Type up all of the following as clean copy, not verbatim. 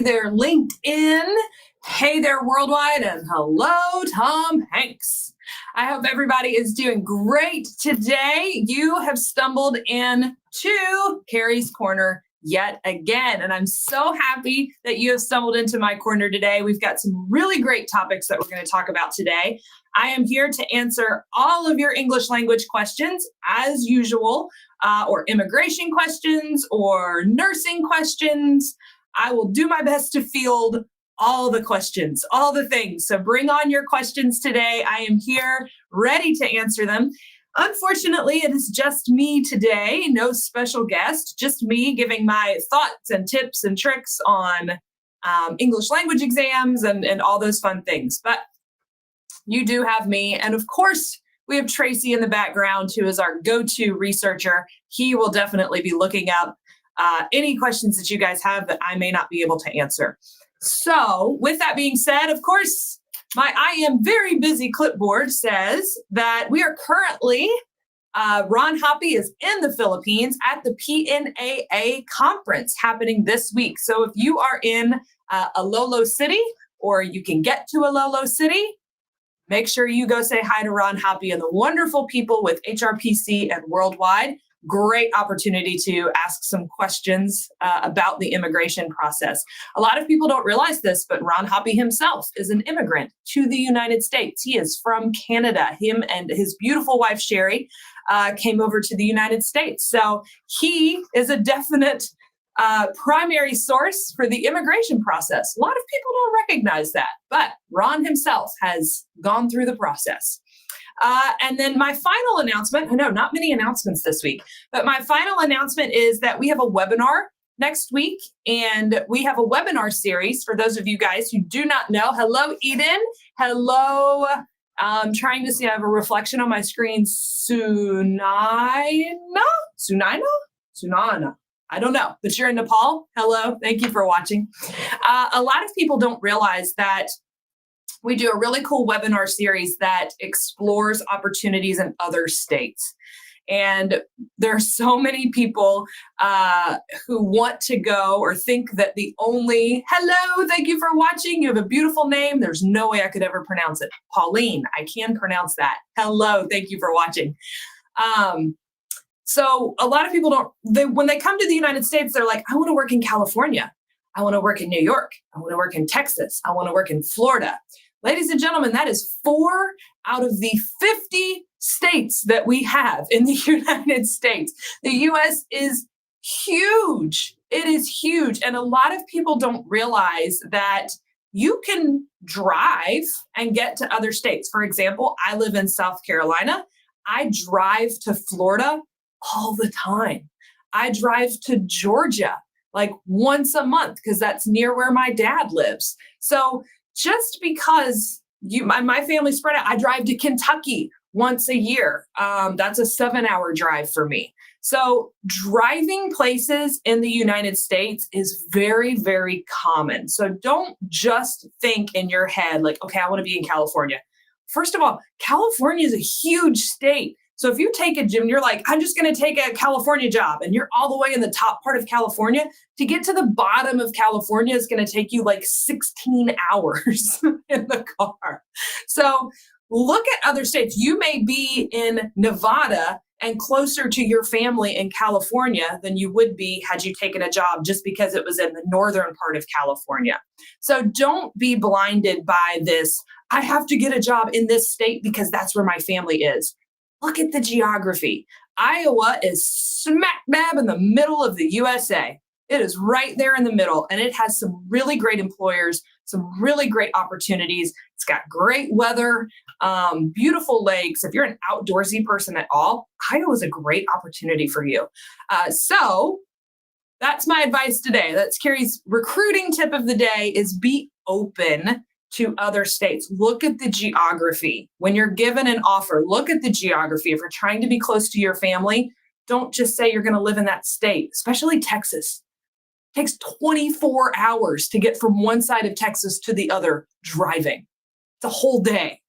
there, LinkedIn. Hey there, worldwide. And hello, Tom Hanks. I hope everybody is doing great today. You have stumbled in to Kari's Corner yet again. And I'm so happy that you have stumbled into my corner today. We've got some really great topics that we're going to talk about today. I am here to answer all of your English language questions as usual, or immigration questions or nursing questions. I will do my best to field all the questions, all the things. So bring on your questions today. I am here ready to answer them. Unfortunately, it is just me today, no special guest, just me giving my thoughts and tips and tricks on English language exams and all those fun things. But you do have me. And of course, we have Tracy in the background, who is our go-to researcher. He will definitely be looking up any questions that you guys have that I may not be able to answer. So with that being said, of course, my I am very busy clipboard says that we are currently, Ron Hoppy is in the Philippines at the PNAA conference happening this week. So if you are in Iloilo City, or you can get to Iloilo City, make sure you go say hi to Ron Hoppy and the wonderful people with HRPC and Worldwide. Great opportunity to ask some questions about the immigration process. A lot of people don't realize this, but Ron Hoppy himself is an immigrant to the United States. He is from Canada. Him and his beautiful wife, Sherry, came over to the United States. So he is a definite primary source for the immigration process. A lot of people don't recognize that, but Ron himself has gone through the process. And then my final announcement, I know not many announcements this week, but my final announcement is that we have a webinar next week, and we have a webinar series for those of you guys who do not know. Hello, Eden. Hello. I'm trying to see, I have a reflection on my screen. Sunana? I don't know, but you're in Nepal. Hello. Thank you for watching. A lot of people don't realize that we do a really cool webinar series that explores opportunities in other states. And there are so many people who want to go or think that hello, thank you for watching. You have a beautiful name. There's no way I could ever pronounce it. Pauline, I can pronounce that. Hello, thank you for watching. So a lot of people when they come to the United States, they're like, I want to work in California. I want to work in New York. I want to work in Texas. I want to work in Florida. Ladies and gentlemen, that is 4 out of the 50 states that we have in the United States. The U.S. is huge. It is huge. And a lot of people don't realize that you can drive and get to other states. For example, I live in South Carolina. I drive to Florida all the time. I drive to Georgia like once a month because that's near where my dad lives. So just because my family's spread out, I drive to Kentucky once a year. That's a 7-hour drive for me. So driving places in the United States is very, very common. So don't just think in your head like, okay, I want to be in California. First of all, California is a huge state. So if you take a gym, you're like, I'm just going to take a California job, and you're all the way in the top part of California. To get to the bottom of California is going to take you like 16 hours in the car. So look at other states. You may be in Nevada and closer to your family in California than you would be had you taken a job just because it was in the northern part of California. So don't be blinded by this. I have to get a job in this state because that's where my family is. Look at the geography. Iowa is smack dab in the middle of the USA. It is right there in the middle, and it has some really great employers, some really great opportunities. It's got great weather, beautiful lakes. If you're an outdoorsy person at all, Iowa is a great opportunity for you. So that's my advice today. That's Kari's recruiting tip of the day is be open to other states. Look at the geography. When you're given an offer, look at the geography. If you're trying to be close to your family, don't just say you're going to live in that state, especially Texas. It takes 24 hours to get from one side of Texas to the other driving. It's a whole day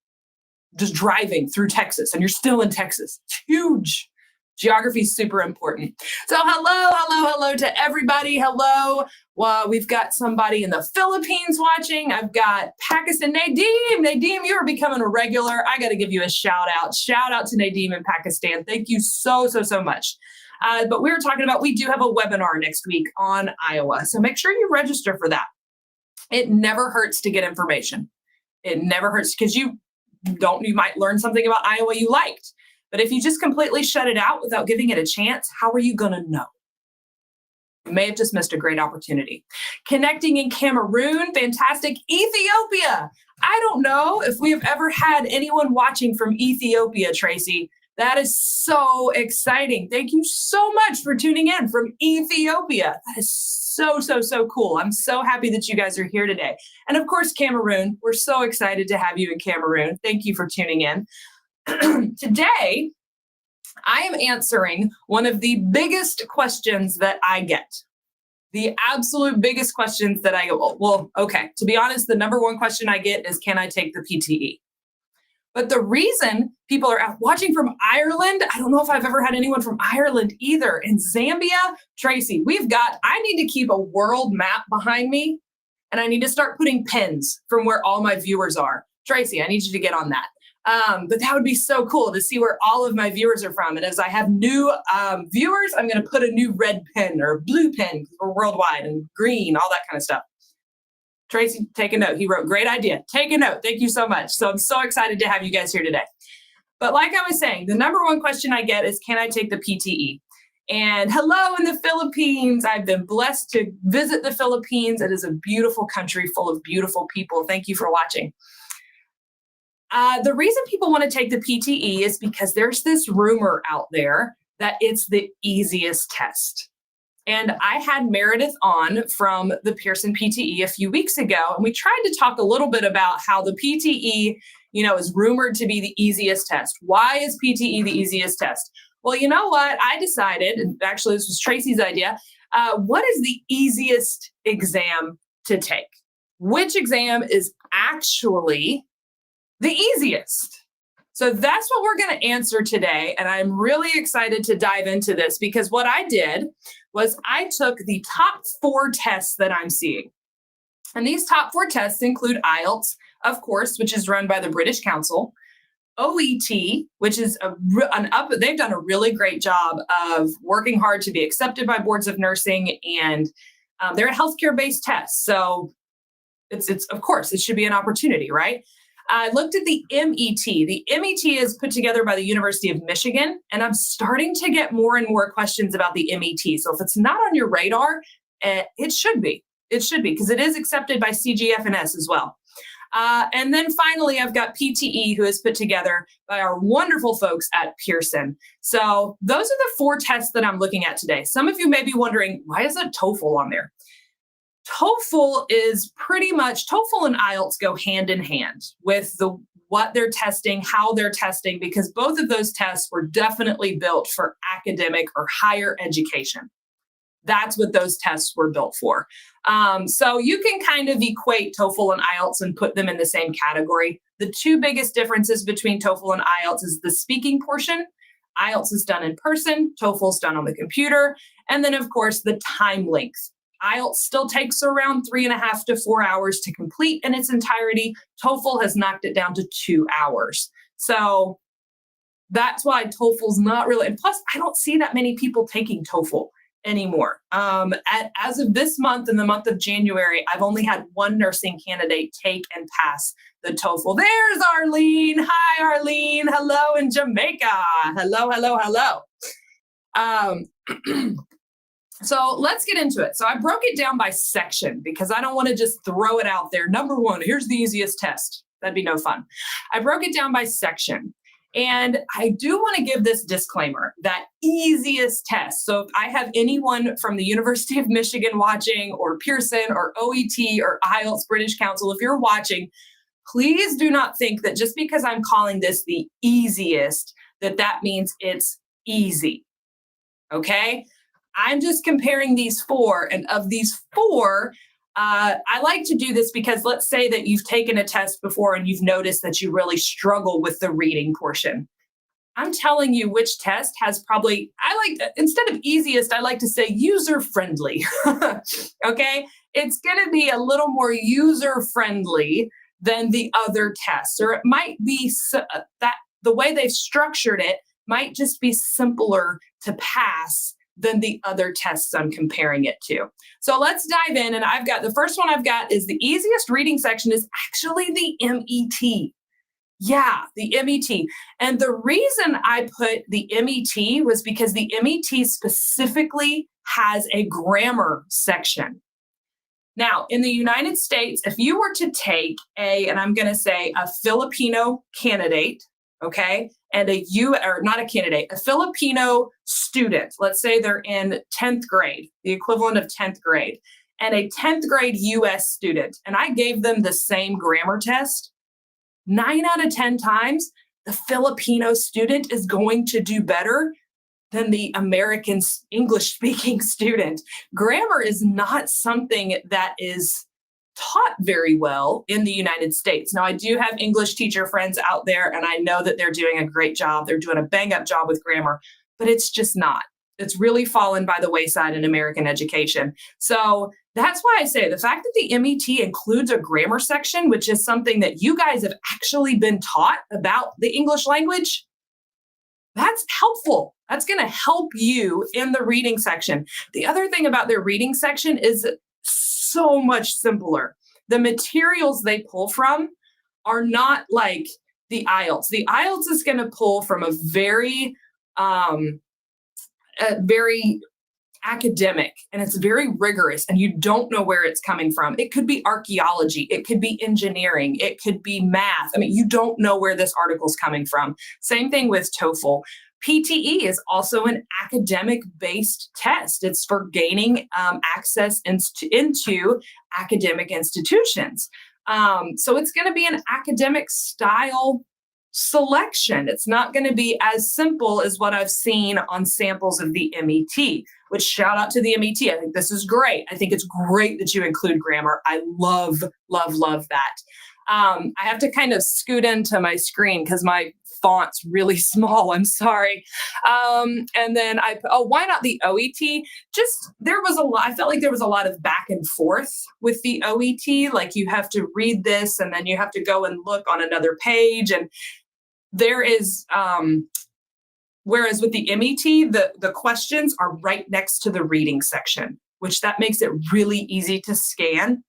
just driving through Texas, and you're still in Texas. It's huge. Geography is super important. So hello to everybody. Hello. Well, we've got somebody in the Philippines watching. I've got Pakistan. Nadeem, you are becoming a regular. I got to give you a shout out. Shout out to Nadeem in Pakistan. Thank you so much. But we were talking about, we do have a webinar next week on Iowa. So make sure you register for that. It never hurts to get information. It never hurts, because you might learn something about Iowa you liked. But if you just completely shut it out without giving it a chance, how are you going to know? You may have just missed a great opportunity. Connecting in Cameroon, fantastic. Ethiopia. I don't know if we have ever had anyone watching from Ethiopia, Tracy. That is so exciting. Thank you so much for tuning in from Ethiopia. That is so cool. I'm so happy that you guys are here today. And of course, Cameroon, we're so excited to have you in Cameroon. Thank you for tuning in. Today, I am answering one of the biggest questions that I get. The absolute biggest questions that I get. Well, okay, to be honest, the number one question I get is, can I take the PTE? But the reason people are watching from Ireland, I don't know if I've ever had anyone from Ireland either. In Zambia, Tracy, I need to keep a world map behind me, and I need to start putting pins from where all my viewers are. Tracy, I need you to get on that. But that would be so cool to see where all of my viewers are from. And as I have new viewers, I'm going to put a new red pen or blue pen, because we're worldwide, and green, all that kind of stuff. Tracy, take a note. He wrote, great idea. Take a note. Thank you so much. So I'm so excited to have you guys here today. But like I was saying, the number one question I get is, can I take the PTE? And hello in the Philippines. I've been blessed to visit the Philippines. It is a beautiful country full of beautiful people. Thank you for watching. The reason people want to take the PTE is because there's this rumor out there that it's the easiest test. And I had Meredith on from the Pearson PTE a few weeks ago, and we tried to talk a little bit about how the PTE, is rumored to be the easiest test. Why is PTE the easiest test? Well, you know what? I decided, and actually this was Tracy's idea, what is the easiest exam to take? Which exam is actually the easiest? So that's what we're going to answer today. And I'm really excited to dive into this, because what I did was I took the top 4 tests that I'm seeing. And these top 4 tests include IELTS, of course, which is run by the British Council, OET, which is they've done a really great job of working hard to be accepted by boards of nursing, and they're a healthcare-based test. So it's of course, it should be an opportunity, right? I looked at the MET. The MET is put together by the University of Michigan, and I'm starting to get more and more questions about the MET. So if it's not on your radar, it should be. It should be, because it is accepted by CGFNS as well. And then finally, I've got PTE, who is put together by our wonderful folks at Pearson. So those are the 4 tests that I'm looking at today. Some of you may be wondering, why is that TOEFL on there? TOEFL is pretty much, TOEFL and IELTS go hand in hand with what they're testing, how they're testing, because both of those tests were definitely built for academic or higher education. That's what those tests were built for. So you can kind of equate TOEFL and IELTS and put them in the same category. The 2 biggest differences between TOEFL and IELTS is the speaking portion. IELTS is done in person, TOEFL is done on the computer. And then, of course, the time length. IELTS still takes around 3.5 to 4 hours to complete in its entirety. TOEFL has knocked it down to 2 hours. So that's why TOEFL's not really, and plus I don't see that many people taking TOEFL anymore. As of this month, in the month of January, I've only had 1 nursing candidate take and pass the TOEFL. There's Arlene. Hi, Arlene. Hello in Jamaica. Hello. So let's get into it. So I broke it down by section, because I don't want to just throw it out there. Number 1, here's the easiest test. That'd be no fun. I broke it down by section. And I do want to give this disclaimer, that easiest test. So if I have anyone from the University of Michigan watching, or Pearson, or OET, or IELTS, British Council, if you're watching, please do not think that just because I'm calling this the easiest, that means it's easy. Okay? I'm just comparing these 4, and of these 4, I like to do this because let's say that you've taken a test before and you've noticed that you really struggle with the reading portion. I'm telling you which test has probably, instead of easiest, I like to say user friendly. Okay. It's going to be a little more user friendly than the other tests, or it might be that the way they've structured it might just be simpler to pass than the other tests I'm comparing it to. So let's dive in. And the first one I've got is the easiest reading section is actually the MET. Yeah, the MET. And the reason I put the MET was because the MET specifically has a grammar section. Now, in the United States, if you were to take and I'm going to say a Filipino candidate, okay, and a Filipino student, let's say they're in 10th grade, the equivalent of 10th grade, and a 10th grade US student, and I gave them the same grammar test, 9 out of 10 times, the Filipino student is going to do better than the American English-speaking student. Grammar is not something that is taught very well in the United States. Now, I do have English teacher friends out there, and I know that they're doing a great job. They're doing a bang-up job with grammar, but it's just not. It's really fallen by the wayside in American education. So that's why I say the fact that the MET includes a grammar section, which is something that you guys have actually been taught about the English language, that's helpful. That's going to help you in the reading section. The other thing about their reading section is so much simpler. The materials they pull from are not like the IELTS. The IELTS is going to pull from a very academic, and it's very rigorous, and you don't know where it's coming from. It could be archaeology, it could be engineering, it could be math. I mean, you don't know where this article's coming from. Same thing with TOEFL. PTE is also an academic-based test. It's for gaining access into academic institutions. So it's going to be an academic style selection. It's not going to be as simple as what I've seen on samples of the MET, which shout out to the MET. I think this is great. I think it's great that you include grammar. I love, love, love that. I have to kind of scoot into my screen because my font's really small. I'm sorry. And then why not the OET? I felt like there was a lot of back and forth with the OET. Like you have to read this and then you have to go and look on another page. And there is, whereas with the MET, the questions are right next to the reading section, which that makes it really easy to scan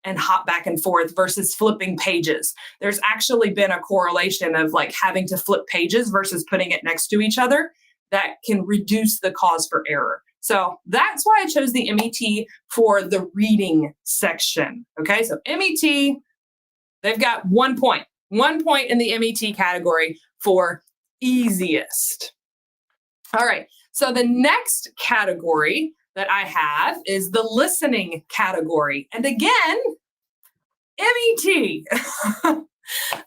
and hop back and forth versus flipping pages. There's actually been a correlation of like having to flip pages versus putting it next to each other that can reduce the cause for error. So that's why I chose the MET for the reading section. Okay, so MET, they've got 1 point. 1 point in the MET category for easiest. All right, so the next category that I have is the listening category. And again, MET.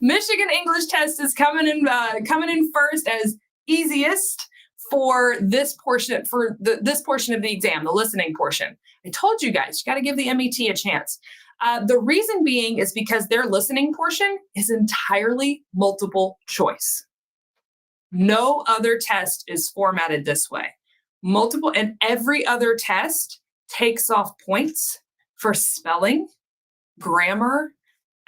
Michigan English Test is coming in first as easiest for this portion of the exam, the listening portion. I told you guys, you got to give the MET a chance. The reason being is because their listening portion is entirely multiple choice. No other test is formatted this way. And every other test takes off points for spelling, grammar,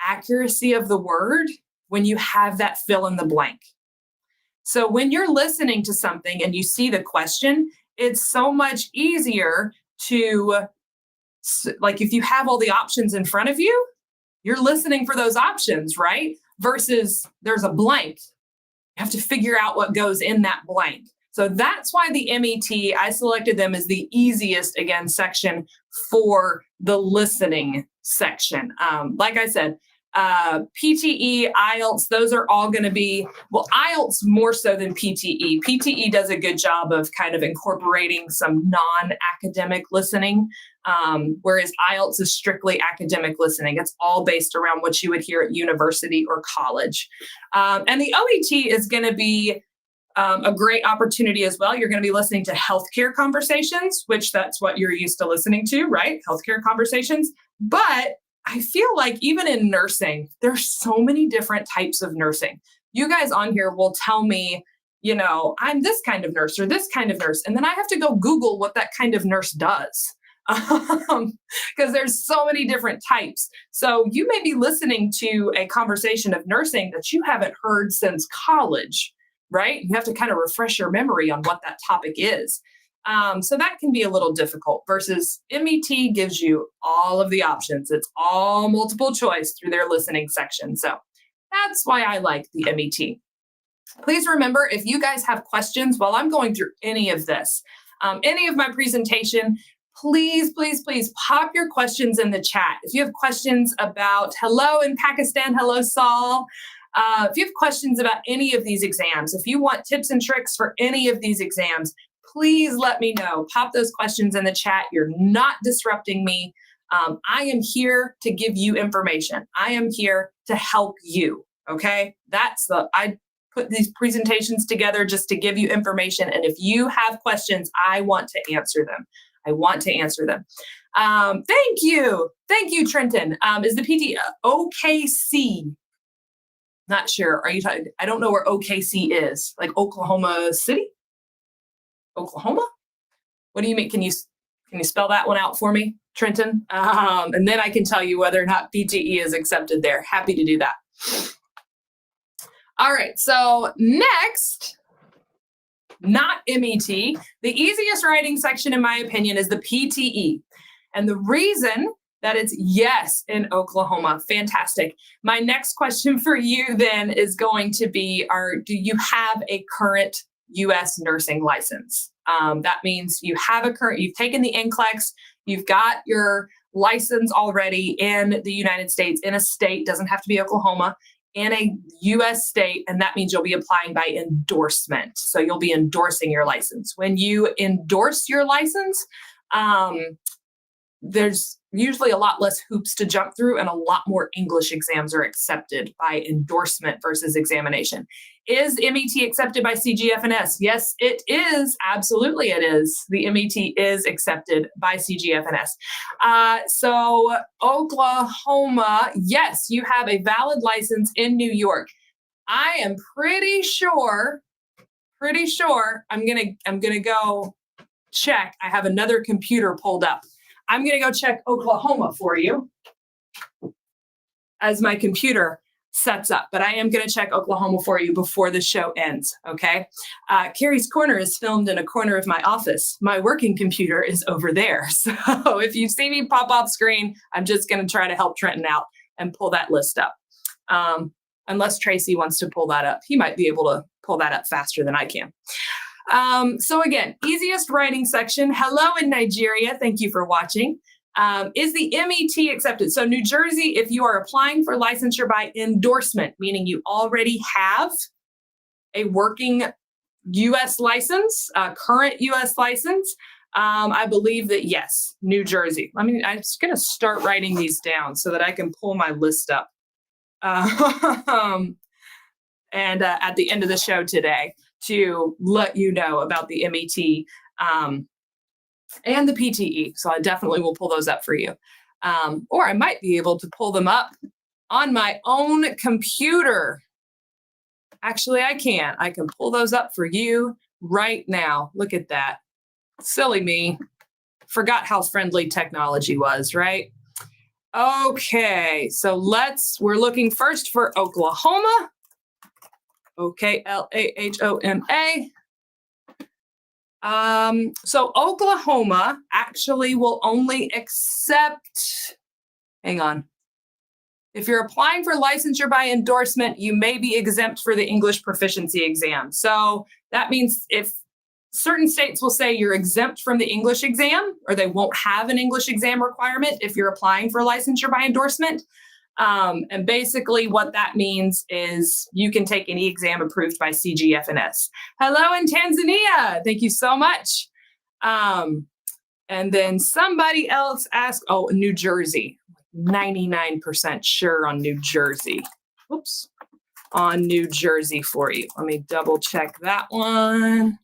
accuracy of the word when you have that fill in the blank. So when you're listening to something and you see the question, it's so much easier to, like if you have all the options in front of you, you're listening for those options, right? Versus there's a blank. You have to figure out what goes in that blank. So that's why the MET, I selected them as the easiest, again, section for the listening section. Like I said, PTE, IELTS, those are all going to be, well, IELTS more so than PTE. PTE does a good job of kind of incorporating some non-academic listening, whereas IELTS is strictly academic listening. It's all based around what you would hear at university or college. And the OET is going to be a great opportunity as well. You're going to be listening to healthcare conversations, which that's what you're used to listening to, right? Healthcare conversations. But I feel like even in nursing, there's so many different types of nursing. You guys on here will tell me, I'm this kind of nurse or this kind of nurse. And then I have to go Google what that kind of nurse does. Because there's so many different types. So you may be listening to a conversation of nursing that you haven't heard since college, right? You have to kind of refresh your memory on what that topic is. So that can be a little difficult versus MET gives you all of the options. It's all multiple choice through their listening section. So that's why I like the MET. Please remember, if you guys have questions while I'm going through any of this, any of my presentation, please pop your questions in the chat. If you have questions about hello in Pakistan, hello Saul. If you have questions about any of these exams, if you want tips and tricks for any of these exams, please let me know. Pop those questions in the chat. You're not disrupting me. I am here to give you information. I am here to help you. Okay? I put these presentations together just to give you information. And if you have questions, I want to answer them. Thank you. Thank you, Trenton. Is the PT OKC? Not sure. Are you talking? I don't know where OKC is. Like Oklahoma City? Oklahoma? What do you mean? Can you spell that one out for me, Trenton? And then I can tell you whether or not PTE is accepted there. Happy to do that. All right, so next, not MET, the easiest writing section, in my opinion, is the PTE. And the reason that it's yes in Oklahoma, fantastic. My next question for you then is going to be, do you have a current U.S. nursing license? That means you've taken the NCLEX, you've got your license already in the United States, in a state, doesn't have to be Oklahoma, in a U.S. state, and that means you'll be applying by endorsement. So you'll be endorsing your license. When you endorse your license, there's usually a lot less hoops to jump through and a lot more English exams are accepted by endorsement versus examination. Is MET accepted by CGFNS? Yes, it is. Absolutely, it is. The MET is accepted by CGFNS. So Oklahoma, yes, you have a valid license in New York. I am pretty sure I'm gonna go check. I have another computer pulled up. I'm going to go check Oklahoma for you as my computer sets up, but I am going to check Oklahoma for you before the show ends, okay? Kari's Corner is filmed in a corner of my office. My working computer is over there. So if you see me pop off screen, I'm just going to try to help Trenton out and pull that list up. Unless Tracy wants to pull that up. He might be able to pull that up faster than I can. So again, easiest writing section. Hello in Nigeria. Thank you for watching. Is the MET accepted? So New Jersey, if you are applying for licensure by endorsement, meaning you already have a working U.S. license, current U.S. license, I believe that yes, New Jersey. I'm just going to start writing these down so that I can pull my list up. And at the end of the show today, to let you know about the MET and the PTE. So I definitely will pull those up for you. Or I might be able to pull them up on my own computer. Actually, I can. I can pull those up for you right now. Look at that. Silly me. Forgot how friendly technology was, right? Okay, so we're looking first for Oklahoma. Oklahoma. So Oklahoma actually will only accept, hang on. If you're applying for licensure by endorsement, you may be exempt for the English proficiency exam. So that means if certain states will say you're exempt from the English exam, or they won't have an English exam requirement if you're applying for licensure by endorsement. And basically what that means is you can take any exam approved by CGFNS. Hello in Tanzania. Thank you so much. And then somebody else asked, New Jersey, 99% sure on New Jersey. Oops. On New Jersey for you. Let me double check that one.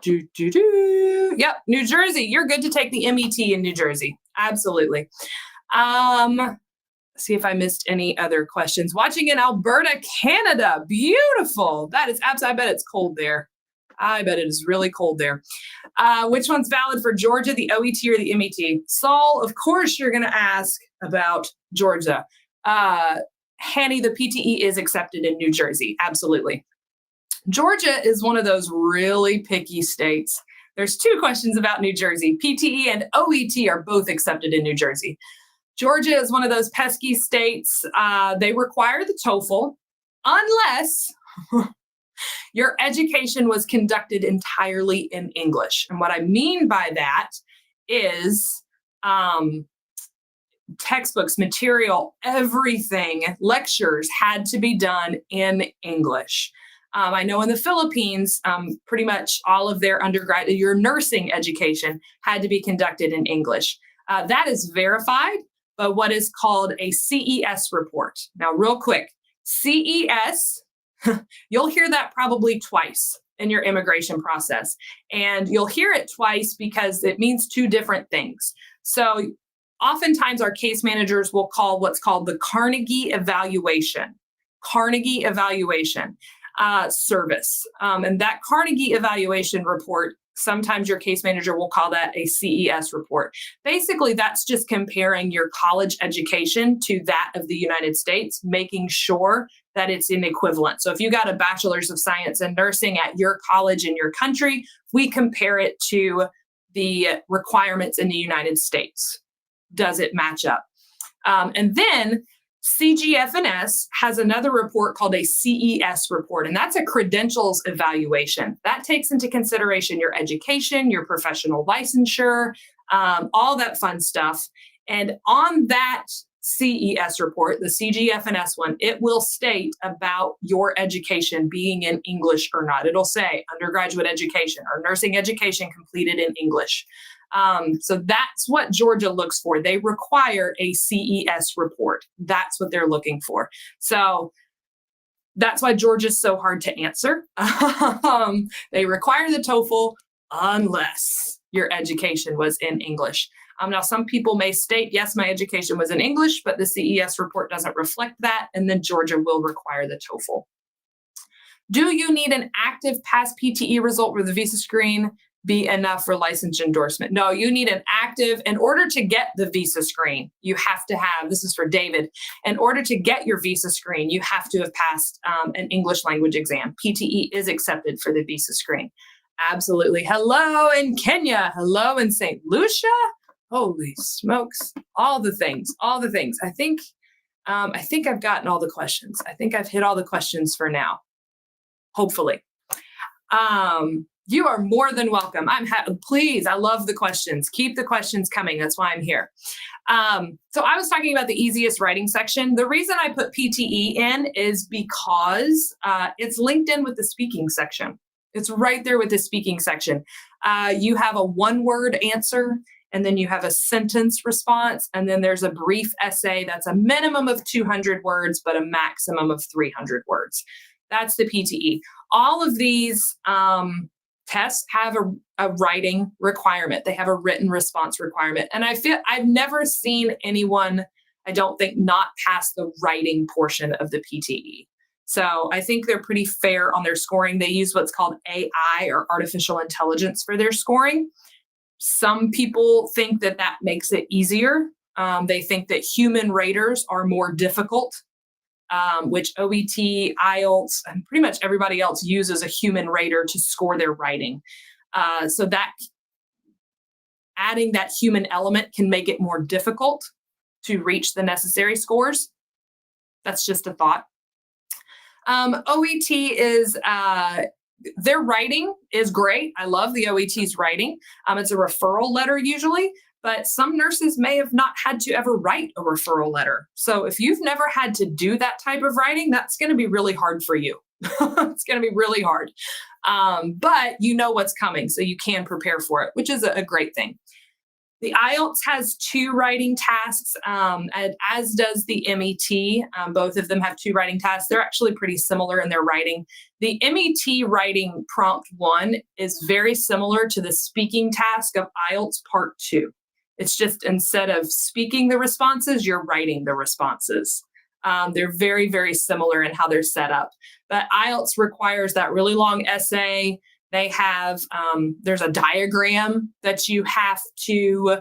Yep, New Jersey. You're good to take the MET in New Jersey. Absolutely. see if I missed any other questions. Watching in Alberta, Canada. Beautiful. That is absolutely, I bet it's cold there. I bet it is really cold there. Which one's valid for Georgia, the OET or the MET? Saul, of course you're going to ask about Georgia. Hanny, the PTE is accepted in New Jersey. Absolutely. Georgia is one of those really picky states. There's two questions about New Jersey. PTE and OET are both accepted in New Jersey. Georgia is one of those pesky states. They require the TOEFL unless your education was conducted entirely in English. And what I mean by that is textbooks, material, everything, lectures had to be done in English. I know in the Philippines, pretty much all of their undergrad, your nursing education had to be conducted in English. That is verified by what is called a CES report. Now, real quick, CES, you'll hear that probably twice in your immigration process. And you'll hear it twice because it means two different things. So oftentimes our case managers will call what's called the Carnegie evaluation. Carnegie evaluation. Service. And that Carnegie evaluation report, sometimes your case manager will call that a CES report. Basically, that's just comparing your college education to that of the United States, making sure that it's in equivalent. So if you got a bachelor's of science in nursing at your college in your country, we compare it to the requirements in the United States. Does it match up? And then CGFNS has another report called a CES report, and that's a credentials evaluation. That takes into consideration your education, your professional licensure, all that fun stuff. And on that CES report, the CGFNS one, it will state about your education being in English or not. It'll say undergraduate education or nursing education completed in English. So that's what Georgia looks for. They require a CES report. That's what they're looking for. So that's why Georgia's so hard to answer. They require the TOEFL unless your education was in English. Now, some people may state, yes, my education was in English, but the CES report doesn't reflect that, and then Georgia will require the TOEFL. Do you need an active past PTE result with the visa screen be enough for license endorsement? No, you need an active. In order to get the visa screen, you have to have, this is for David, in order to get your visa screen, you have to have passed an English language exam. PTE is accepted for the visa screen. Absolutely. Hello in Kenya. Hello in St. Lucia. Holy smokes. All the things. I think I've gotten all the questions. I think I've hit all the questions for now. Hopefully. You are more than welcome. Please, I love the questions. Keep the questions coming. That's why I'm here. So I was talking about the easiest writing section. The reason I put PTE in is because it's linked in with the speaking section. It's right there with the speaking section. You have a one-word answer, and then you have a sentence response, and then there's a brief essay that's a minimum of 200 words, but a maximum of 300 words. That's the PTE. All of these tests have a writing requirement. They have a written response requirement. And I've never seen anyone, I don't think, not pass the writing portion of the PTE. So I think they're pretty fair on their scoring. They use what's called AI or artificial intelligence for their scoring. Some people think that makes it easier. They think that human raters are more difficult, which OET, IELTS, and pretty much everybody else uses a human rater to score their writing. So that adding that human element can make it more difficult to reach the necessary scores. That's just a thought. OET is, their writing is great. I love the OET's writing. It's a referral letter usually, but some nurses may have not had to ever write a referral letter. So if you've never had to do that type of writing, that's going to be really hard for you. It's going to be really hard. But you know what's coming, so you can prepare for it, which is a great thing. The IELTS has 2 writing tasks, as does the MET. Both of them have 2 writing tasks. They're actually pretty similar in their writing. The MET writing prompt 1 is very similar to the speaking task of IELTS part 2. It's just instead of speaking the responses, you're writing the responses. They're very, very similar in how they're set up. But IELTS requires that really long essay. They have, there's a diagram that you have to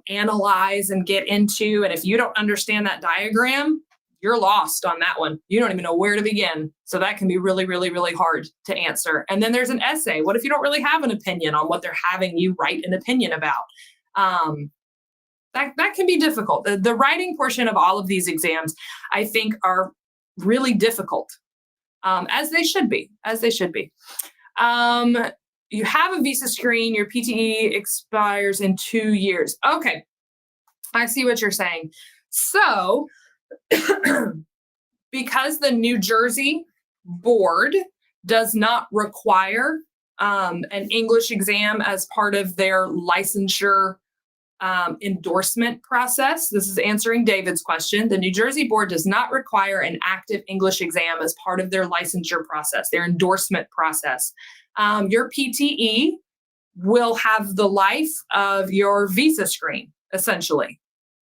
analyze and get into. And if you don't understand that diagram, you're lost on that one. You don't even know where to begin. So that can be really, really, really hard to answer. And then there's an essay. What if you don't really have an opinion on what they're having you write an opinion about? That can be difficult. The writing portion of all of these exams, I think, are really difficult, as they should be, you have a visa screen, your PTE expires in 2 years. Okay, I see what you're saying. So because the New Jersey board does not require an English exam as part of their licensure endorsement process. This is answering David's question. The New Jersey board does not require an active English exam as part of their licensure process, their endorsement process. Your PTE will have the life of your visa screen, essentially.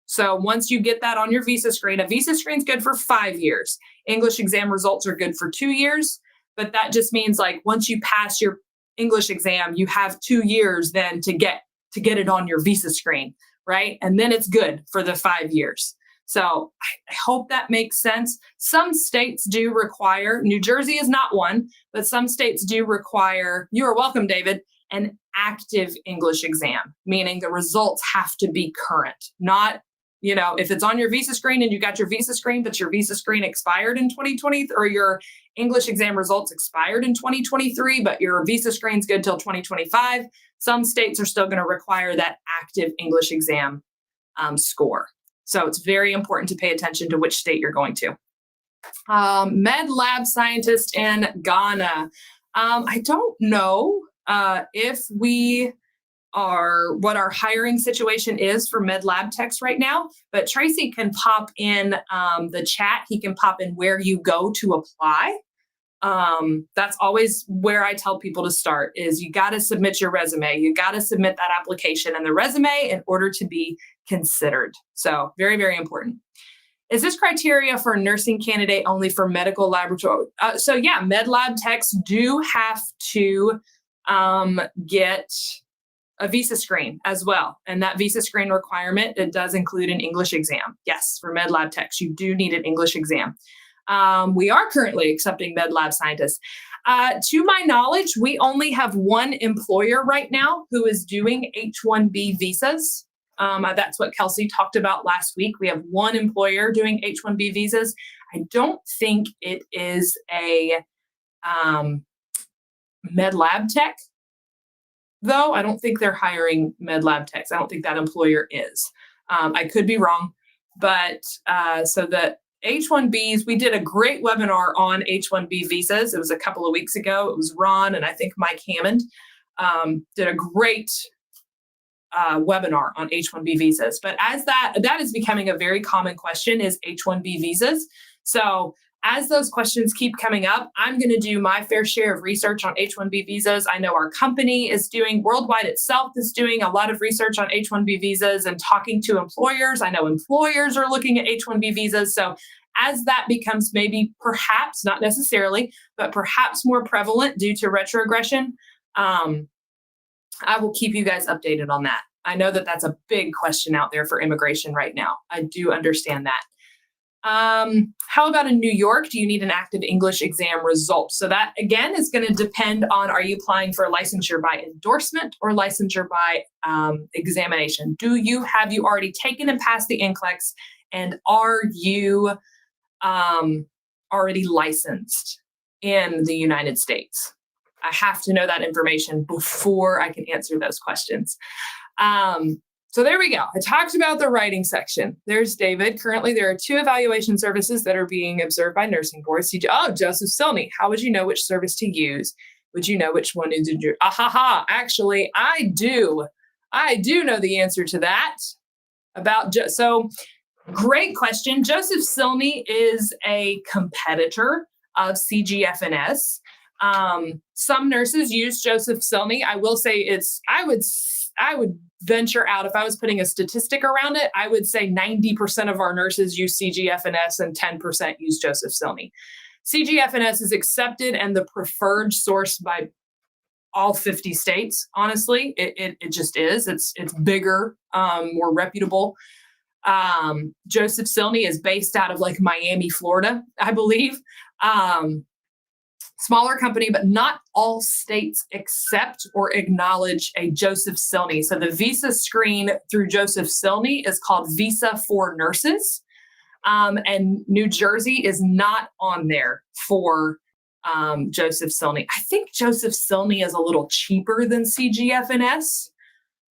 So once you get that on your visa screen, a visa screen is good for 5 years. English exam results are good for 2 years, but that just means like once you pass your English exam, you have 2 years then to get it on your visa screen, right? And then it's good for the 5 years. So I hope that makes sense. Some states do require, New Jersey is not one, but some states do require, you are welcome, David, an active English exam, meaning the results have to be current, not, if it's on your visa screen and you got your visa screen, but your visa screen expired in 2020, or your English exam results expired in 2023, but your visa screen's good till 2025. Some states are still going to require that active English exam score. So it's very important to pay attention to which state you're going to. Med lab scientist in Ghana. I don't know what our hiring situation is for med lab techs right now, but Tracy can pop in the chat. He can pop in where you go to apply. That's always where I tell people to start is you got to submit your resume. You got to submit that application and the resume in order to be considered. So very, very important. Is this criteria for a nursing candidate only for medical laboratory? So yeah, med lab techs do have to get a visa screen as well. And that visa screen requirement, it does include an English exam. Yes, for med lab techs, you do need an English exam. We are currently accepting med lab scientists. To my knowledge, we only have one employer right now who is doing H-1B visas. That's what Kelsey talked about last week. We have one employer doing H-1B visas. I don't think it is a med lab tech, though. I don't think they're hiring med lab techs. I don't think that employer is. I could be wrong, but so the H-1Bs, we did a great webinar on H-1B visas. It was a couple of weeks ago. It was Ron and I think Mike Hammond did a great webinar on H-1B visas. But as that is becoming a very common question is H-1B visas. So as those questions keep coming up, I'm going to do my fair share of research on H-1B visas. I know our company is doing, Worldwide itself is doing a lot of research on H-1B visas and talking to employers. I know employers are looking at H-1B visas. So as that becomes maybe perhaps, not necessarily, but perhaps more prevalent due to retrogression, I will keep you guys updated on that. I know that that's a big question out there for immigration right now. I do understand that. How about in New York? Do you need an active English exam result? So that, again, is going to depend on, are you applying for ability by endorsement or licensure by examination? Have you already taken and passed the NCLEX, and are you already licensed in the United States? I have to know that information before I can answer those questions. So there we go. I talked about the writing section. There's David. Currently, there are 2 evaluation services that are being observed by nursing boards. Joseph Silney. How would you know which service to use? Would you know which one is your? Actually, I do. I do know the answer to that. So great question. Joseph Silney is a competitor of CGFNS. Some nurses use Joseph Silney. I will say venture out, if I was putting a statistic around it, I would say 90% of our nurses use CGFNS and 10% use Joseph Silney. CGFNS is accepted and the preferred source by all 50 states. Honestly, it just is. It's bigger, more reputable. Joseph Silney is based out of like Miami, Florida, I believe. Smaller company, but not all states accept or acknowledge a Joseph Silney. So the visa screen through Joseph Silney is called Visa for Nurses. And New Jersey is not on there for Joseph Silney. I think Joseph Silney is a little cheaper than CGFNS.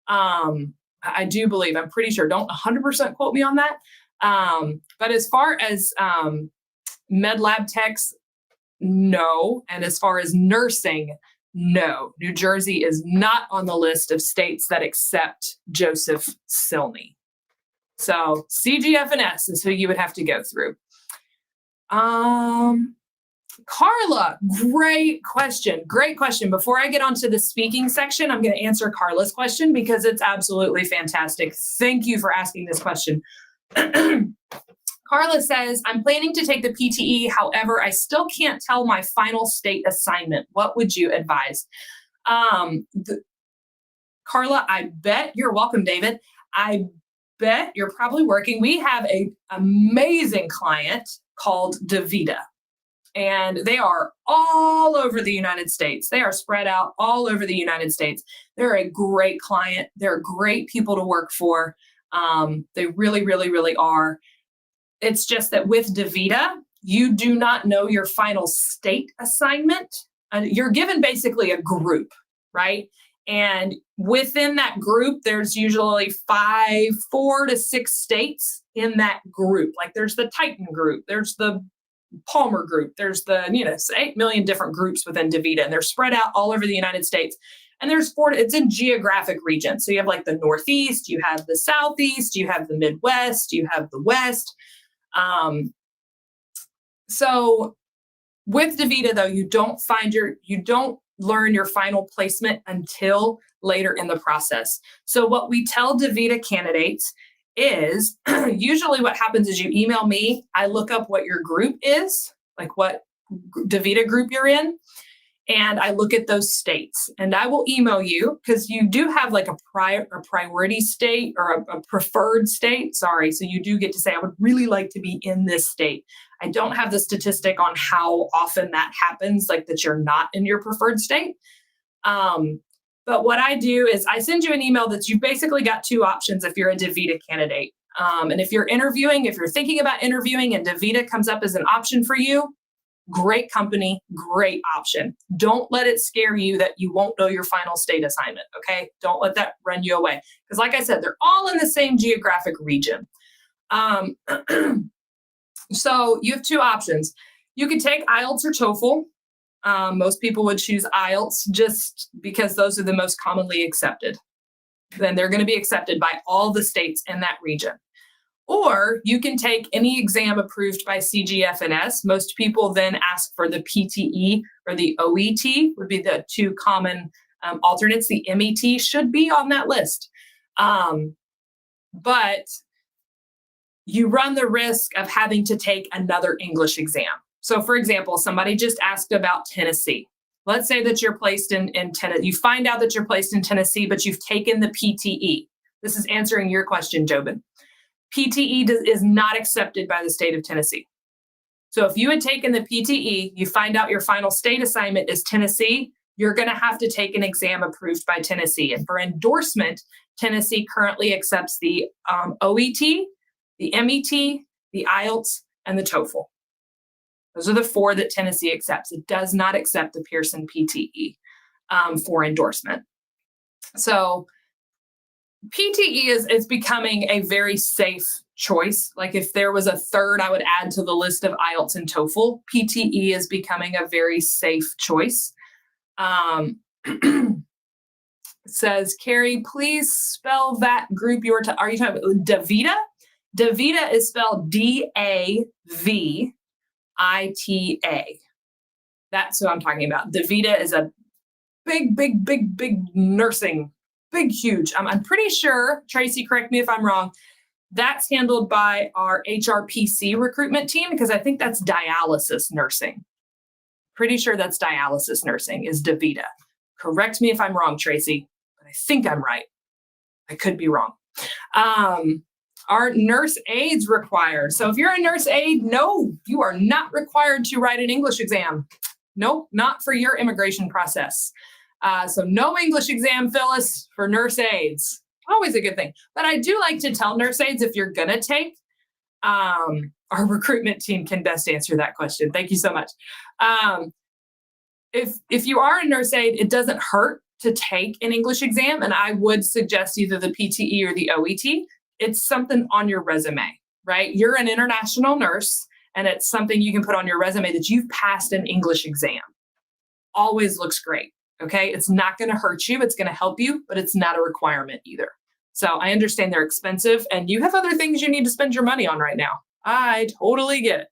I do believe, I'm pretty sure, don't 100% quote me on that. But as far as med lab techs, no. And as far as nursing, no. New Jersey is not on the list of states that accept Joseph Silney. So CGFNS is who you would have to go through. Carla, great question. Great question. Before I get onto the speaking section, I'm going to answer Carla's question because it's absolutely fantastic. Thank you for asking this question. Carla says, I'm planning to take the PTE. However, I still can't tell my final state assignment. What would you advise? Carla, I bet you're welcome, David. I bet you're probably working. We have an amazing client called DaVita, and they are all over the United States. They are spread out all over the United States. They're a great client. They're great people to work for. They really, really, really are. It's just that with DaVita, you do not know your final state assignment. You're given basically a group, right? And within that group, there's usually 4 to 6 states in that group. Like there's the Titan group, there's the Palmer group, there's the, 8 million different groups within DaVita, and they're spread out all over the United States. And there's 4, it's in geographic regions. So you have like the Northeast, you have the Southeast, you have the Midwest, you have the West. So with DaVita though, you don't learn your final placement until later in the process. So what we tell DaVita candidates is usually what happens is you email me, I look up what your group is, like what DaVita group you're in, and I look at those states and I will email you because you do have like a priority state or a preferred state. Sorry. So you do get to say, I would really like to be in this state. I don't have the statistic on how often that happens, like that you're not in your preferred state. But what I do is I send you an email that you've basically got 2 options if you're a DaVita candidate. And if you're thinking about interviewing and DaVita comes up as an option for you, great company, great option. Don't let it scare you that you won't know your final state assignment, okay? Don't let that run you away. Because like I said, they're all in the same geographic region. So you have 2 options. You could take IELTS or TOEFL. Most people would choose IELTS just because those are the most commonly accepted. Then they're going to be accepted by all the states in that region. Or you can take any exam approved by CGFNS. Most people then ask for the PTE or the OET would be the 2 common alternates. The MET should be on that list. But you run the risk of having to take another English exam. So for example, somebody just asked about Tennessee. Let's say that you're placed in Tennessee. You find out that you're placed in Tennessee, but you've taken the PTE. This is answering your question, Jobin. PTE is not accepted by the state of Tennessee. So if you had taken the PTE, you find out your final state assignment is Tennessee, you're going to have to take an exam approved by Tennessee. And for endorsement, Tennessee currently accepts the OET, the MET, the IELTS, and the TOEFL. Those are the 4 that Tennessee accepts. It does not accept the Pearson PTE for endorsement. So PTE is becoming a very safe choice. Like if there was a third, I would add to the list of IELTS and TOEFL. PTE is becoming a very safe choice. It says, Kari, please spell that group are you talking about? DaVita? DaVita is spelled DAVITA. That's who I'm talking about. DaVita is a big nursing huge. I'm pretty sure, Tracy, correct me if I'm wrong, that's handled by our HRPC recruitment team, because I think that's dialysis nursing. Pretty sure that's dialysis nursing is DaVita. Correct me if I'm wrong, Tracy, but I think I'm right. I could be wrong. Are nurse aides required? So if you're a nurse aide, no, you are not required to write an English exam. Nope, not for your immigration process. So no English exam, Phyllis, for nurse aides. Always a good thing. But I do like to tell nurse aides, if you're going to take, our recruitment team can best answer that question. Thank you so much. If you are a nurse aide, it doesn't hurt to take an English exam, and I would suggest either the PTE or the OET. It's something on your resume, right? You're an international nurse, and it's something you can put on your resume that you've passed an English exam. Always looks great, okay? It's not going to hurt you. It's going to help you, but it's not a requirement either. So I understand they're expensive, and you have other things you need to spend your money on right now. I totally get it.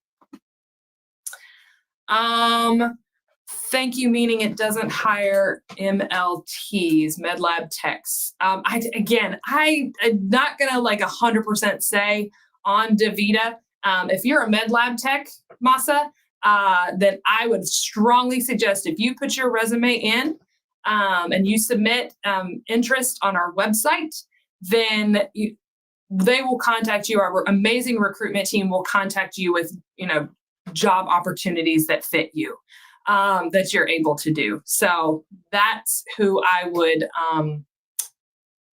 Thank you, meaning it doesn't hire MLTs, med lab techs. I'm not gonna like 100% say on DaVita. If you're a med lab tech, Masa, then I would strongly suggest if you put your resume in and you submit interest on our website, then they will contact you. Our amazing recruitment team will contact you with, job opportunities that fit you, that you're able to do. So that's who I would,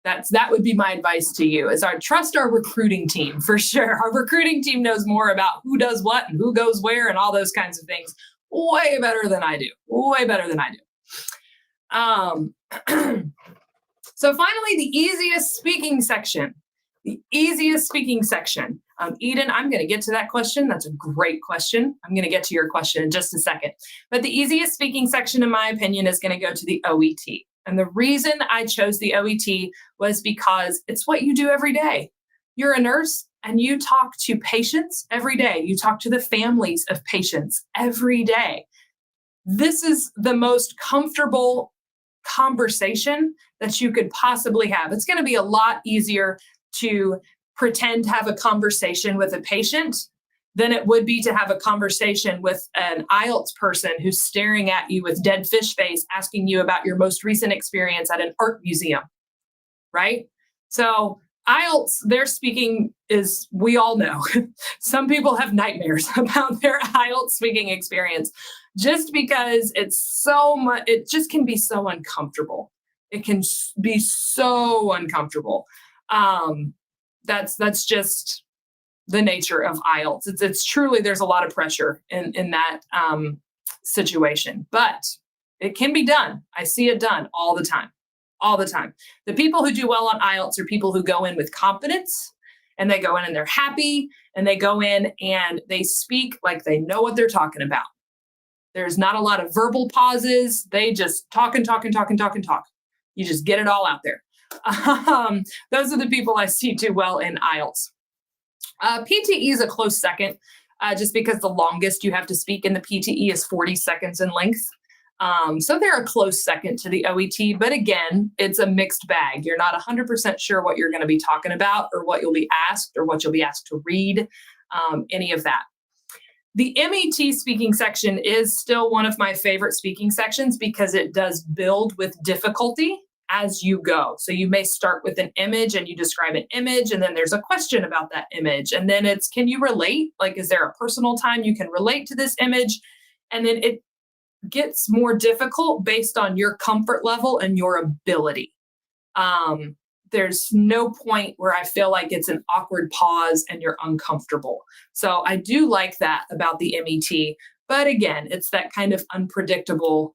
that would be my advice to you, is trust our recruiting team for sure. Our recruiting team knows more about who does what and who goes where and all those kinds of things way better than I do. So finally, the easiest speaking section. Eden, I'm going to get to that question. That's a great question. I'm going to get to your question in just a second. But the easiest speaking section, in my opinion, is going to go to the OET. And the reason I chose the OET was because it's what you do every day. You're a nurse and you talk to patients every day. You talk to the families of patients every day. This is the most comfortable conversation that you could possibly have. It's going to be a lot easier to pretend to have a conversation with a patient than it would be to have a conversation with an IELTS person who's staring at you with dead fish face, asking you about your most recent experience at an art museum, right? So IELTS, their speaking is, we all know, some people have nightmares about their IELTS speaking experience just because it's so much, it just can be so uncomfortable. It can be so uncomfortable. That's just the nature of IELTS. It's truly, there's a lot of pressure in that situation, but it can be done. I see it done all the time. The people who do well on IELTS are people who go in with confidence, and they go in and they're happy, and they go in and they speak like they know what they're talking about. There's not a lot of verbal pauses. They just talk. You just get it all out there. Those are the people I see do well in IELTS. PTE is a close second, just because the longest you have to speak in the PTE is 40 seconds in length. So they're a close second to the OET, but again, it's a mixed bag. You're not 100% sure what you're going to be talking about, or what you'll be asked, or what you'll be asked to read, any of that. The MET speaking section is still one of my favorite speaking sections because it does build with difficulty as you go. So you may start with an image and you describe an image, and then there's a question about that image. And then it's, can you relate? Like, is there a personal time you can relate to this image? And then it gets more difficult based on your comfort level and your ability. There's no point where I feel like it's an awkward pause and you're uncomfortable. So I do like that about the MET. But again, it's that kind of unpredictable,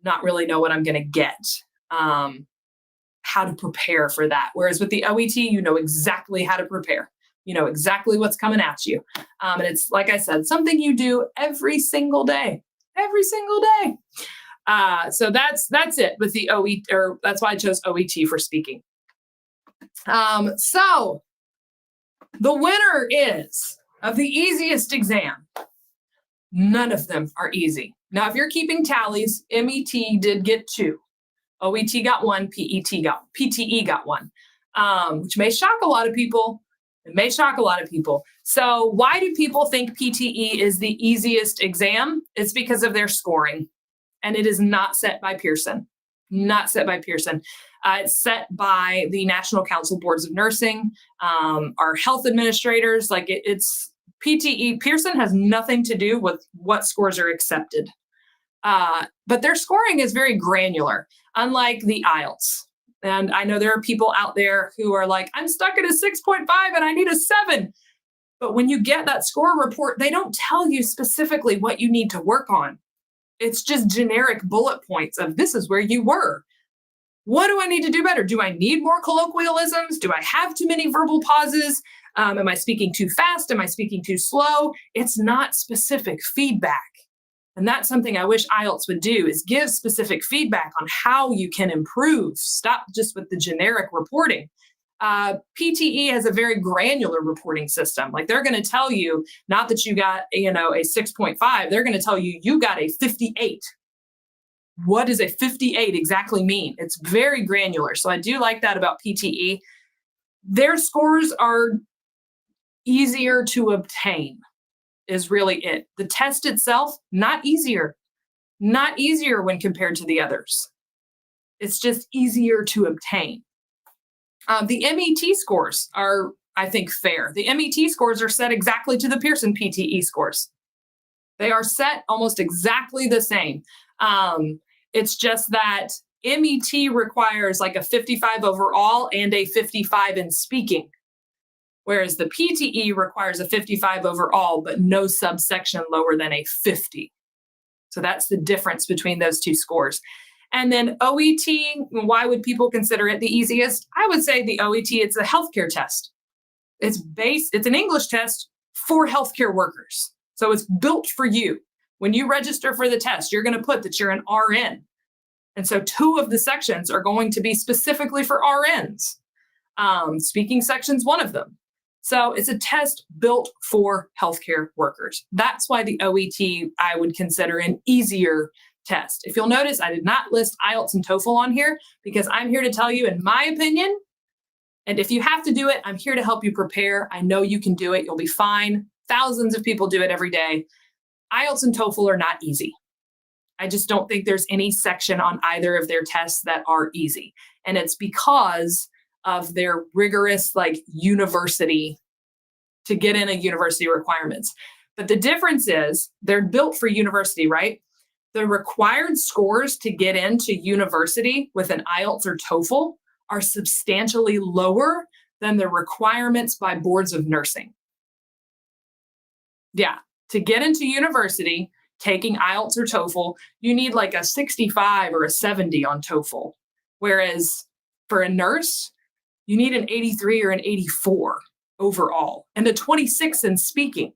not really know what I'm going to get. How to prepare for that. Whereas with the OET, you know exactly how to prepare. You know exactly what's coming at you. And it's, like I said, something you do every single day. So that's it with the OET, or that's why I chose OET for speaking. So the winner is, of the easiest exam, none of them are easy. Now, if you're keeping tallies, MET did get 2. OET got one, PTE got one, which may shock a lot of people. It may shock a lot of people. So why do people think PTE is the easiest exam? It's because of their scoring. And it is not set by Pearson. Not set by Pearson. It's set by the National Council Boards of Nursing, our health administrators. Like it's PTE. Pearson has nothing to do with what scores are accepted. But their scoring is very granular, unlike the IELTS. And I know there are people out there who are like, I'm stuck at a 6.5 and I need a 7. But when you get that score report, they don't tell you specifically what you need to work on. It's just generic bullet points of this is where you were. What do I need to do better? Do I need more colloquialisms? Do I have too many verbal pauses? Am I speaking too fast? Am I speaking too slow? It's not specific feedback. And that's something I wish IELTS would do, is give specific feedback on how you can improve. Stop just with the generic reporting. PTE has a very granular reporting system. Like they're going to tell you, not that you got, a 6.5, they're going to tell you, you got a 58. What does a 58 exactly mean? It's very granular. So I do like that about PTE. Their scores are easier to obtain is really it. The test itself, not easier when compared to the others. It's just easier to obtain. The MET scores are, I think, fair. The MET scores are set exactly to the Pearson PTE scores. They are set almost exactly the same. It's just that MET requires like a 55 overall and a 55 in speaking, whereas the PTE requires a 55 overall, but no subsection lower than a 50. So that's the difference between those two scores. And then OET, why would people consider it the easiest? I would say the OET, it's a healthcare test. It's an English test for healthcare workers. So it's built for you. When you register for the test, you're going to put that you're an RN. And so 2 of the sections are going to be specifically for RNs. Speaking section's one of them. So it's a test built for healthcare workers. That's why the OET I would consider an easier test. If you'll notice, I did not list IELTS and TOEFL on here because I'm here to tell you, in my opinion, and if you have to do it, I'm here to help you prepare. I know you can do it. You'll be fine. Thousands of people do it every day. IELTS and TOEFL are not easy. I just don't think there's any section on either of their tests that are easy. And it's because of their rigorous, university to get in a university requirements. But the difference is they're built for university, right? The required scores to get into university with an IELTS or TOEFL are substantially lower than the requirements by boards of nursing. Yeah, to get into university, taking IELTS or TOEFL, you need like a 65 or a 70 on TOEFL. Whereas for a nurse, you need an 83 or an 84 overall, and a 26 in speaking,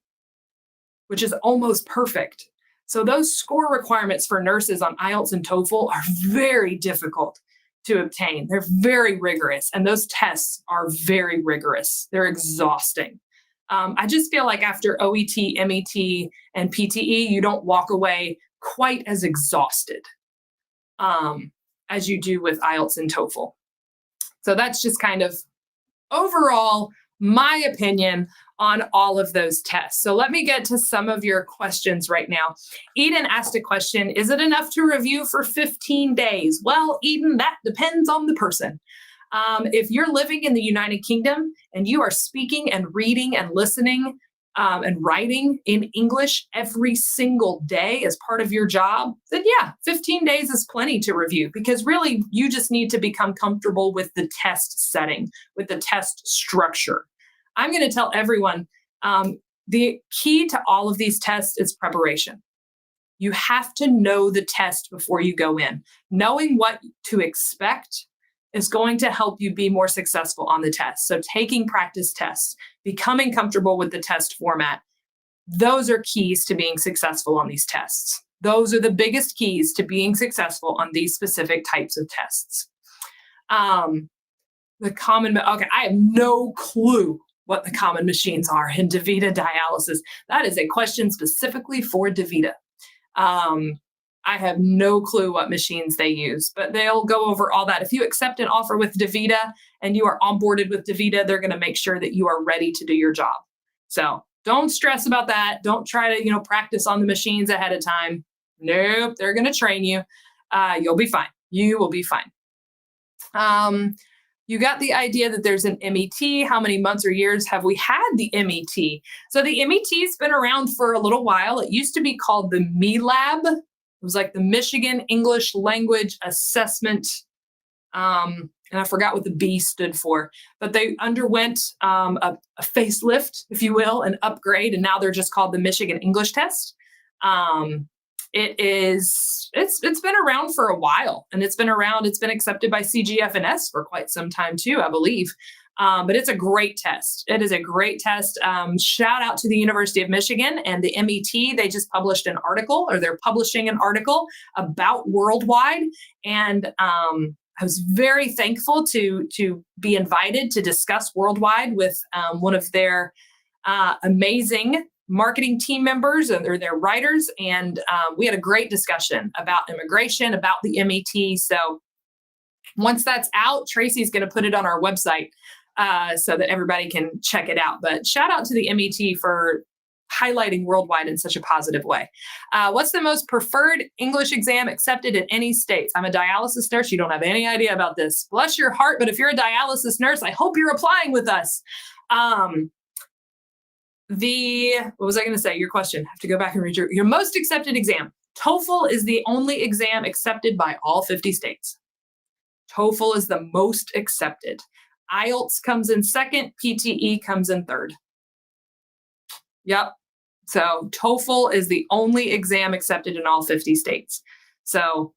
which is almost perfect. So those score requirements for nurses on IELTS and TOEFL are very difficult to obtain. They're very rigorous, and those tests are very rigorous. They're exhausting. I just feel like after OET, MET, and PTE, you don't walk away quite as exhausted as you do with IELTS and TOEFL. So that's just kind of overall my opinion on all of those tests. So let me get to some of your questions right now. Eden asked a question, is it enough to review for 15 days? Well, Eden, that depends on the person. If you're living in the United Kingdom and you are speaking and reading and listening and writing in English every single day as part of your job, then yeah, 15 days is plenty to review, because really you just need to become comfortable with the test setting, with the test structure. I'm going to tell everyone the key to all of these tests is preparation. You have to know the test before you go in. Knowing what to expect is going to help you be more successful on the test. So taking practice tests, becoming comfortable with the test format, those are keys to being successful on these tests. Those are the biggest keys to being successful on these specific types of tests. I have no clue what the common machines are in DaVita dialysis. That is a question specifically for DaVita. I have no clue what machines they use, but they'll go over all that. If you accept an offer with DaVita and you are onboarded with DaVita, they're going to make sure that you are ready to do your job. So don't stress about that. Don't try to, practice on the machines ahead of time. Nope, they're going to train you. You'll be fine. You will be fine. You got the idea that there's an MET. How many months or years have we had the MET? So the MET's been around for a little while. It used to be called the MELAB. It was like the Michigan English Language Assessment. And I forgot what the B stood for, but they underwent a facelift, if you will, an upgrade, and now they're just called the Michigan English Test. It's been around for a while, and it's been accepted by CGF&S for quite some time too, I believe. But it's a great test. It is a great test. Shout out to the University of Michigan and the MET. They just published an article, or they're publishing an article about Worldwide. And I was very thankful to be invited to discuss Worldwide with one of their amazing marketing team members or their writers. And we had a great discussion about immigration, about the MET. So once that's out, Tracy's going to put it on our website so that everybody can check it out. But shout out to the MET for highlighting Worldwide in such a positive way. What's the most preferred English exam accepted in any states? I'm a dialysis nurse. You don't have any idea about this. Bless your heart. But if you're a dialysis nurse, I hope you're applying with us. What was I going to say? Your question. I have to go back and read your most accepted exam. TOEFL is the only exam accepted by all 50 states. TOEFL is the most accepted. IELTS comes in second. PTE comes in third. Yep. So TOEFL is the only exam accepted in all 50 states. So,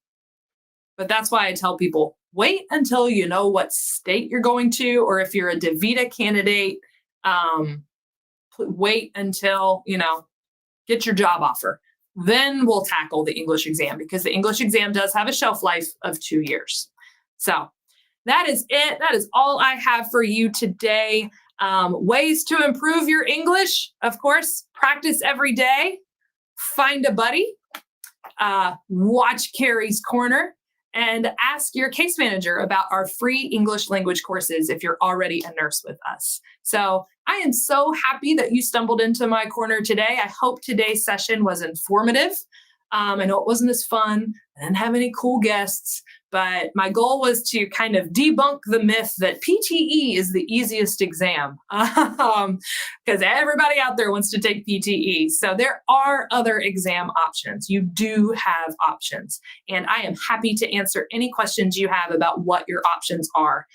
but that's why I tell people, wait until you know what state you're going to, or if you're a DaVita candidate, wait until, get your job offer. Then we'll tackle the English exam, because the English exam does have a shelf life of 2 years. So that is it. That is all I have for you today. Ways to improve your English, of course, practice every day, find a buddy, watch Kari's Corner, and ask your case manager about our free English language courses if you're already a nurse with us. So I am so happy that you stumbled into my corner today. I hope today's session was informative. I know it wasn't as fun. I didn't have any cool guests, but my goal was to kind of debunk the myth that PTE is the easiest exam, because everybody out there wants to take PTE. So there are other exam options. You do have options, and I am happy to answer any questions you have about what your options are.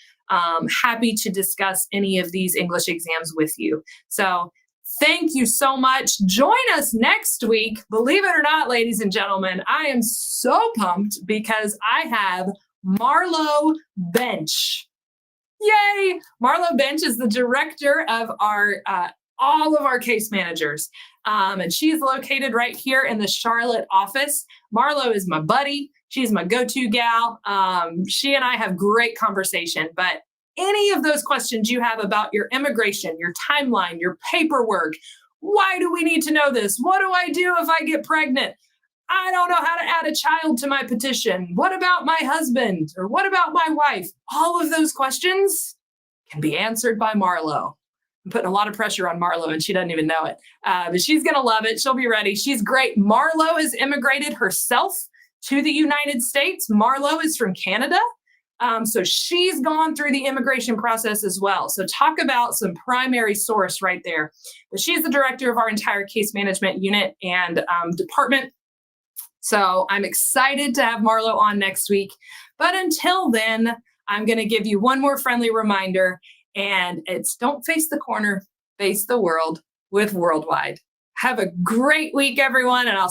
Happy to discuss any of these English exams with you. So thank you so much. Join us next week. Believe it or not, ladies and gentlemen, I am so pumped because I have Marlo Bench. Yay! Marlo Bench is the director of our all of our case managers. And she's located right here in the Charlotte office. Marlo is my buddy. She's my go-to gal. She and I have great conversation, but any of those questions you have about your immigration, your timeline, your paperwork, why do we need to know this? What do I do if I get pregnant? I don't know how to add a child to my petition. What about my husband? Or what about my wife? All of those questions can be answered by Marlo. I'm putting a lot of pressure on Marlo, and she doesn't even know it. But she's going to love it. She'll be ready. She's great. Marlo has immigrated herself to the United States. Marlo is from Canada. So she's gone through the immigration process as well. So talk about some primary source right there. But she's the director of our entire case management unit and department. So I'm excited to have Marlo on next week. But until then, I'm going to give you one more friendly reminder, and it's don't face the corner, face the world with Worldwide. Have a great week, everyone, and I'll